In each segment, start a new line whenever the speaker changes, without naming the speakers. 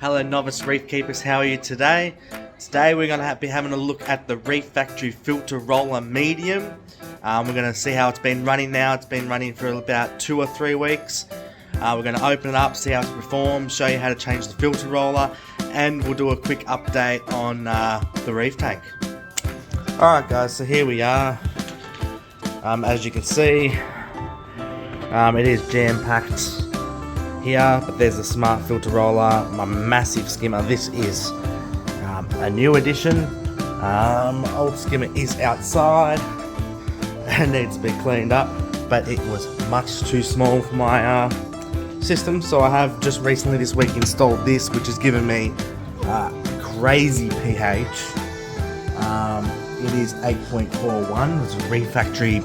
Hello novice reef keepers, how are you today? Today we're going to be having a look at the Reef Factory Filter Roller Medium. We're going to see how it's been running now. It's been running for about 2 or 3 weeks. We're going to open it up, see how it performs, show you how to change the filter roller, and we'll do a quick update on the reef tank. Alright guys, so here we are. As you can see, it is jam-packed here, but there's a smart filter roller, my massive skimmer. This is a new addition. Old skimmer is outside and needs to be cleaned up, but it was much too small for my system, so I have just recently this week installed this, which has given me crazy pH. It is 8.41. It's a Reef Factory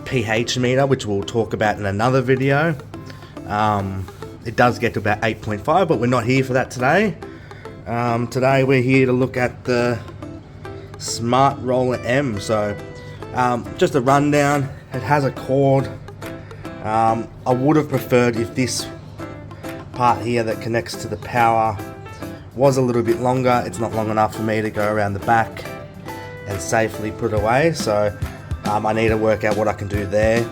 pH meter, which we'll talk about in another video. It does get to about 8.5, but we're not here for that today. Today we're here to look at the Smart Roller M. So just a rundown, it has a cord. I would have preferred if this part here that connects to the power was a little bit longer. It's not long enough for me to go around the back and safely put it away, so I need to work out what I can do there.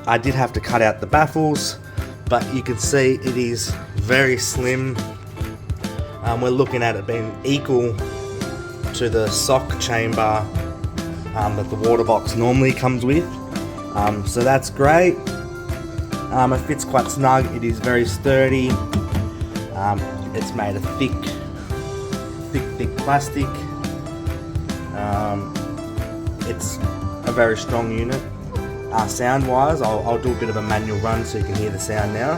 I did have to cut out the baffles, but you can see it is very slim. We're looking at it being equal to the sock chamber that the water box normally comes with, so that's great. It fits quite snug. It is very sturdy. It's made of thick plastic. It's a very strong unit. Sound wise, I'll do a bit of a manual run so you can hear the sound now.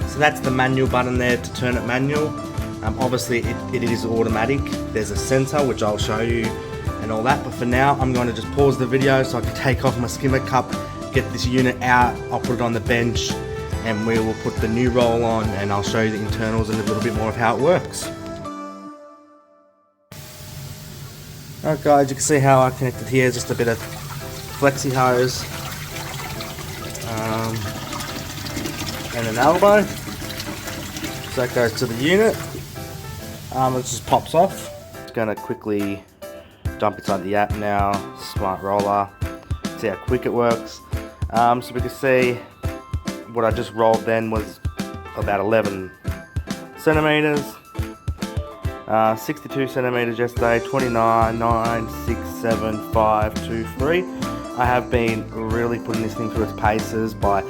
So that's the manual button there to turn it manual. Obviously it is automatic. There's a sensor which I'll show you and all that, but for now I'm going to just pause the video so I can take off my skimmer cup, get this unit out, I'll put it on the bench, and we will put the new roll on, and I'll show you the internals and a little bit more of how it works. Alright guys, you can see how I connected here, just a bit of flexi hose and an elbow. So that goes to the unit. It just pops off. It's going to quickly dump inside the app now, Smart Roller, see how quick it works. So we can see what I just rolled then was about 11 centimeters, 62 centimeters yesterday, 29, 9, 6, 7, 5, 2, 3. I have been really putting this thing through its paces by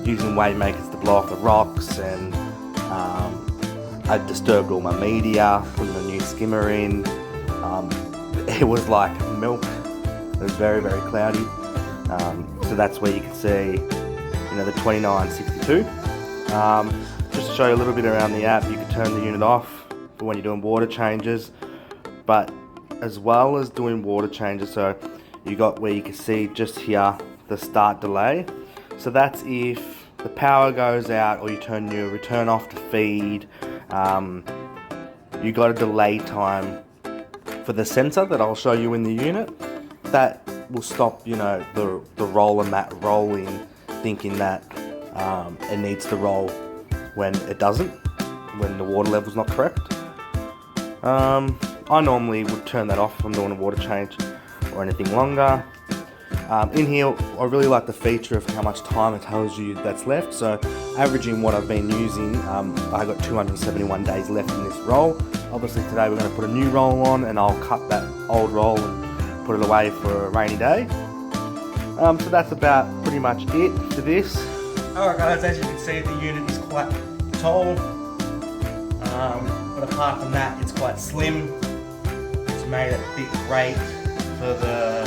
using wave makers to blow off the rocks, and I disturbed all my media, putting a new skimmer in. It was like milk. It was very, very cloudy. So that's where you can see, you know, the 2962. Just to show you a little bit around the app, you can turn the unit off for when you're doing water changes, but as well as doing water changes, so you got where you can see just here the start delay. So that's if the power goes out or you turn your return off to feed. You got a delay time for the sensor that I'll show you in the unit. That will stop, you know, the roller mat rolling, thinking that it needs to roll when it doesn't, when the water level's not correct. I normally would turn that off if I'm doing a water change or anything longer. In here, I really like the feature of how much time it tells you that's left. So averaging what I've been using, I got 271 days left in this roll. Obviously today we're going to put a new roll on, and I'll cut that old roll and put it away for a rainy day. So that's about pretty much it for this. Alright guys, as you can see, the unit is quite tall, but apart from that it's quite slim. It's made a bit great for the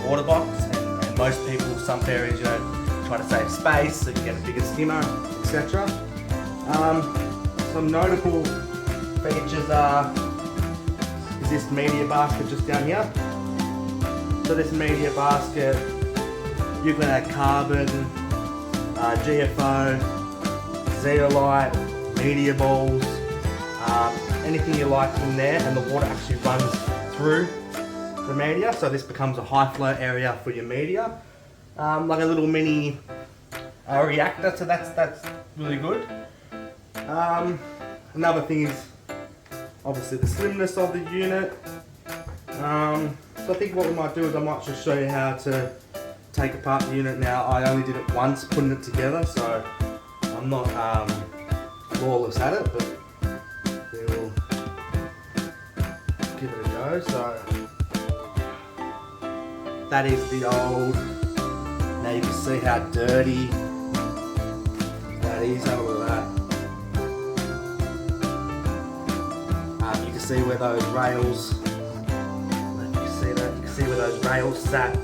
water box, and most people, some areas, you know, try to save space so you get a bigger skimmer, etc. Some notable features is this media basket just down here. So this media basket, you can add carbon, GFO, zeolite, media balls, anything you like in there, and the water actually runs through the media, so this becomes a high flow area for your media, like a little mini reactor, so that's really good. Another thing is obviously the slimness of the unit. So I think what we might do is I might just show you how to take apart the unit. Now I only did it once putting it together, so I'm not flawless at it, but we'll give it a go. So that is the old, now you can see how dirty that is. Have a look at that. You can see where those rails, you can see where those rails sat,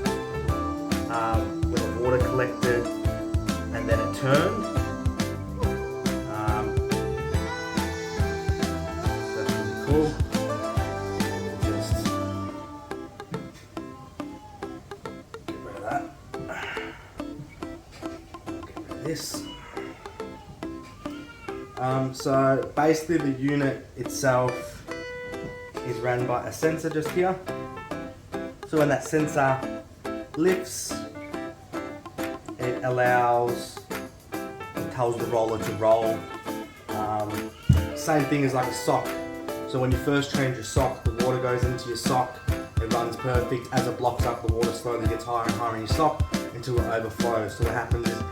where the water collected and then it turned. That's really cool. Just get rid of that. Get rid of this. So basically the unit itself is run by a sensor just here. So when that sensor lifts, it tells the roller to roll. Same thing as like a sock. So when you first change your sock, the water goes into your sock, it runs perfect. As it blocks up, the water slowly gets higher and higher in your sock until it overflows. So what happens is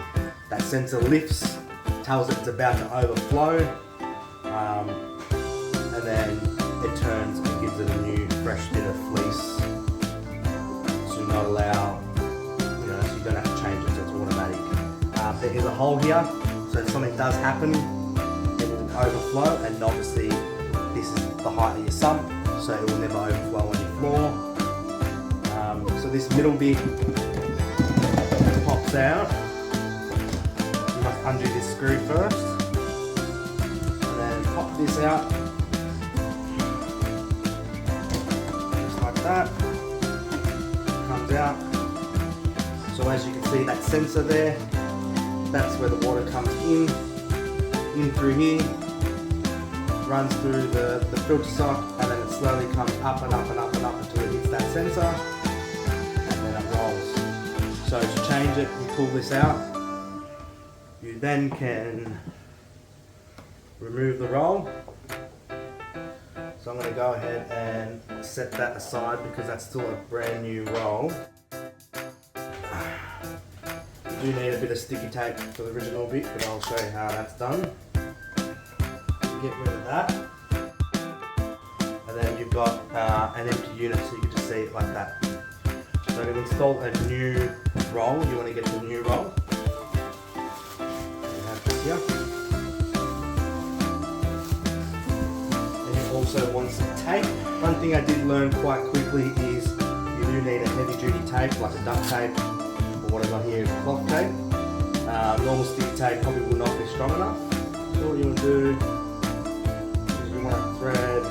that sensor lifts, tells it it's about to overflow, and then it turns and gives it a new fresh bit of fleece to not allow, so you don't have to change it, so it's automatic. There is a hole here, so if something does happen, it will overflow, and obviously this is the height of your sump, so it will never overflow on your floor. So this middle bit pops out. You must undo this screw first, and then pop this out. That comes out. So as you can see, that sensor there, that's where the water comes in through here, runs through the filter sock, and then it slowly comes up and up and up and up until it hits that sensor, and then it rolls. So to change it, you pull this out. You then can remove the roll. So I'm going to go ahead and set that aside because that's still a brand new roll. You do need a bit of sticky tape for the original bit, but I'll show you how that's done. Get rid of that. And then you've got an empty unit, so you can just see it like that. So to install a new roll, you want to get the new roll. You have this here. Also want some tape. One thing I did learn quite quickly is you do need a heavy duty tape, like a duct tape, or what I've got here is cloth tape. Normal sticky tape probably will not be strong enough. So what you want to do is you want to thread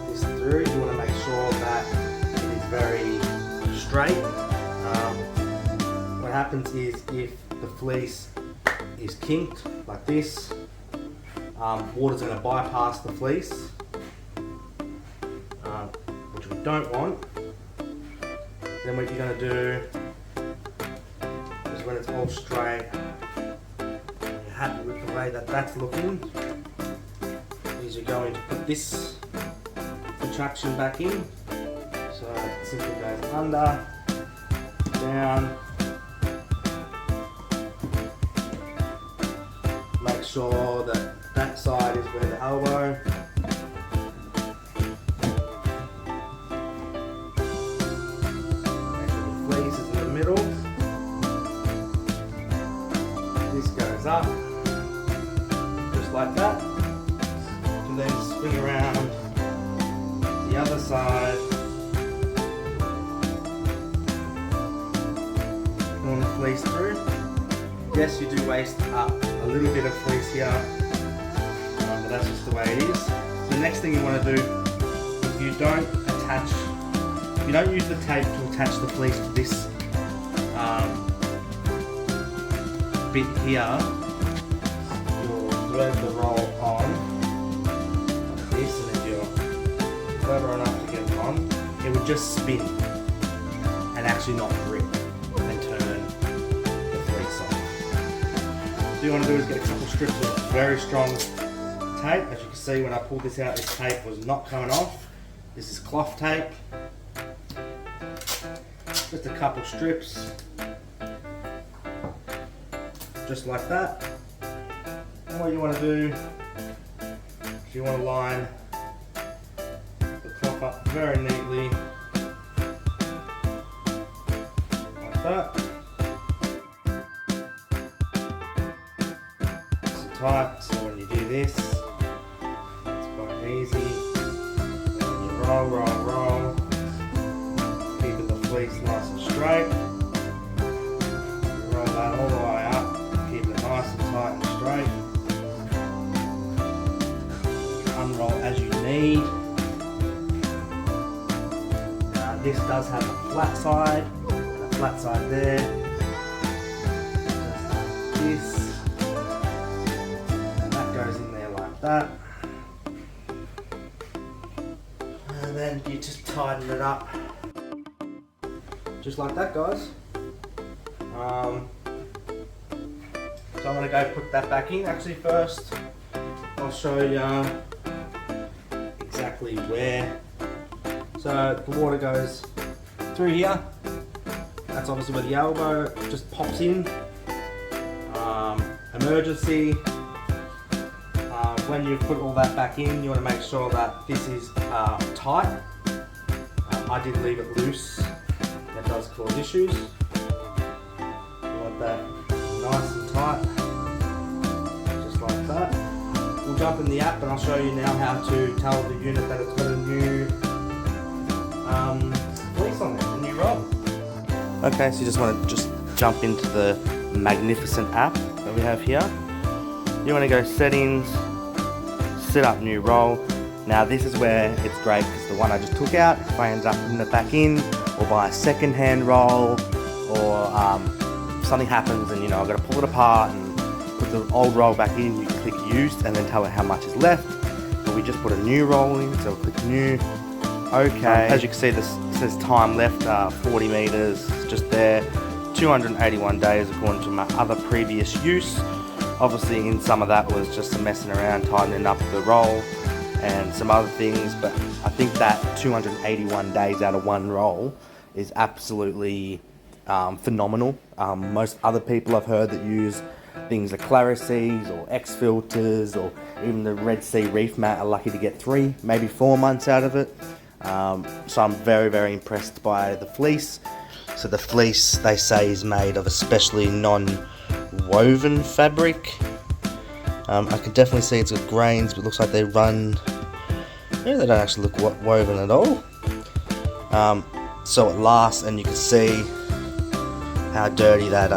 this through. You want to make sure that it is very straight. What happens is if the fleece is kinked like this, water's going to bypass the fleece, which we don't want. Then what you're going to do is when it's all straight and you're happy with the way that that's looking, is you're going to put this contraction back in. So it simply goes under, down. Make sure that that side is where the elbow, make sure the fleece is in the middle. This goes up, just like that. And then swing around the other side. Pull the fleece through. Yes, you do waste up a little bit of fleece here, but that's just the way it is. The next thing you want to do, if you don't use the tape to attach the fleece to this bit here, you'll thread the roll on just spin and actually not grip and turn the fleece on. What you want to do is get a couple strips of very strong tape. As you can see, when I pulled this out, this tape was not coming off. This is cloth tape. Just a couple strips, just like that. And what you want to do is you want to line the cloth up very neatly, like that. It's tight, so when you do this, it's quite easy. And then you roll, roll, roll. Keeping the fleece nice and straight. You roll that all the way up, keep it nice and tight and straight. Unroll as you need. This does have a flat side and a flat side there. Just like this. And that goes in there like that. And then you just tighten it up. Just like that, guys. So I'm going to go put that back in. Actually, first I'll show you exactly where. So the water goes through here. That's obviously where the elbow just pops in. Emergency. When you put all that back in, you want to make sure that this is tight. I did leave it loose. That does cause issues. You want that nice and tight, just like that. We'll jump in the app and I'll show you now how to tell the unit that it's got a new fleece on there, a new roll. Okay, so you just want to jump into the magnificent app that we have here. You want to go settings, set up new roll. Now this is where it's great because the one I just took out, if I end up putting it back in, or buy a second-hand roll, or something happens and I've got to pull it apart and put the old roll back in, you can click used and then tell it how much is left. But we just put a new roll in, so we'll click new. Okay, as you can see, this says time left 40 meters, just there. 281 days according to my other previous use. Obviously in some of that was just some messing around, tightening up the roll and some other things, but I think that 281 days out of one roll is absolutely phenomenal. Most other people I've heard that use things like Clarices or X filters or even the Red Sea Reef mat are lucky to get 3, maybe 4 months out of it. So I'm very, very impressed by the fleece. So the fleece, they say, is made of a specially non-woven fabric. I can definitely see it's got grains, but it looks like they run. Yeah, they don't actually look woven at all. So it lasts, and you can see how dirty that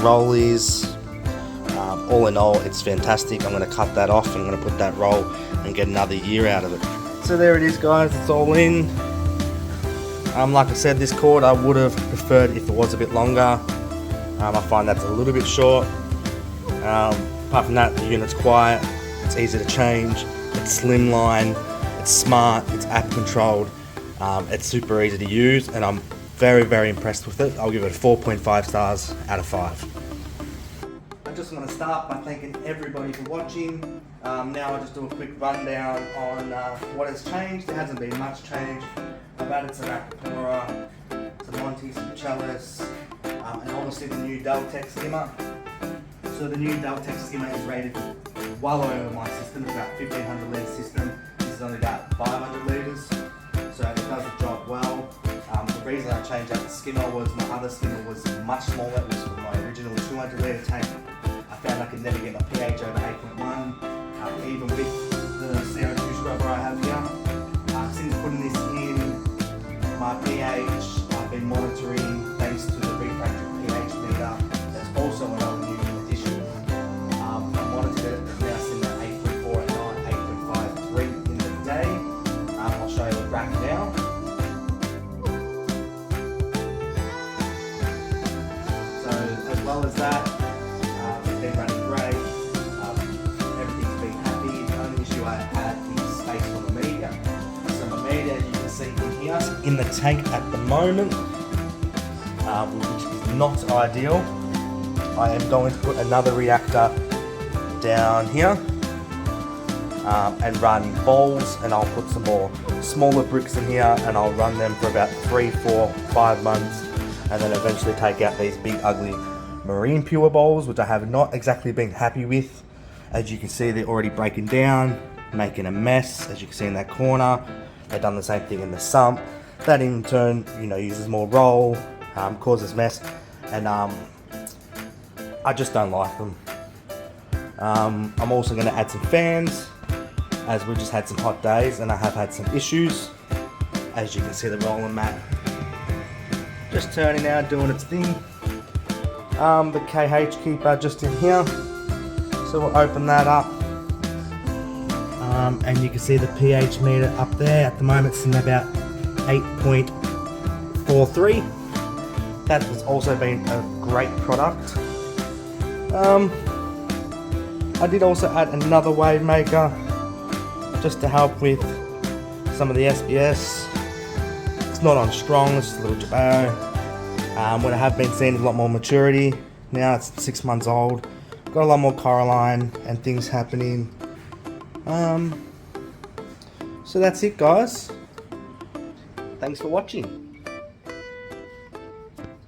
roll is. All in all, it's fantastic. I'm going to cut that off. I'm going to put that roll and get another year out of it. So there it is, guys. It's all in. Like I said, this cord I would have preferred if it was a bit longer. I find that's a little bit short. Apart from that, the unit's quiet. It's easy to change. It's slimline. It's smart. It's app controlled. It's super easy to use, and I'm very, very impressed with it. I'll give it 4.5 stars out of 5. I just want to start by thanking everybody for watching. Now I'll just do a quick rundown on what has changed. There hasn't been much change. I've added some Acapora, some Monty, some Chalice, and obviously the new Deltec skimmer. So the new Deltec skimmer is rated well over my system. It's about 1500 litre system. This is only about 500 litres, so it does the job well. The reason I changed out the skimmer was my other skimmer was much smaller. It was from my original 200 litre tank. I found I could never get my pH over 8.1, even with the CO2 scrubber I have here. Since putting this in, my pH, I've been monitoring thanks to the Reef pH meter. That's also another new addition. I monitored it, it's now sitting at 8.4 at night, 8.53 in the day. I'll show you the graph now. So as well as that, it's been running great. in the tank at the moment, which is not ideal. I am going to put another reactor down here and run balls, and I'll put some more smaller bricks in here, and I'll run them for about 3, 4, 5 months, and then eventually take out these big ugly marine pure bowls, which I have not exactly been happy with. As you can see, they're already breaking down, making a mess. As you can see in that corner, they've done the same thing in the sump. That in turn, uses more roll, causes mess, and I just don't like them. I'm also going to add some fans, as we just had some hot days and I have had some issues. As you can see, the rolling mat just turning out, doing its thing. The KH keeper just in here, so we'll open that up, and you can see the pH meter up there. At the moment it's in about 8.43. That has also been a great product. I did also add another wave maker just to help with some of the SBS. It's not on strong, it's just a little jabaro. What I have been seeing is a lot more maturity. Now it's 6 months old. Got a lot more coralline and things happening. So that's it, guys. Thanks for watching.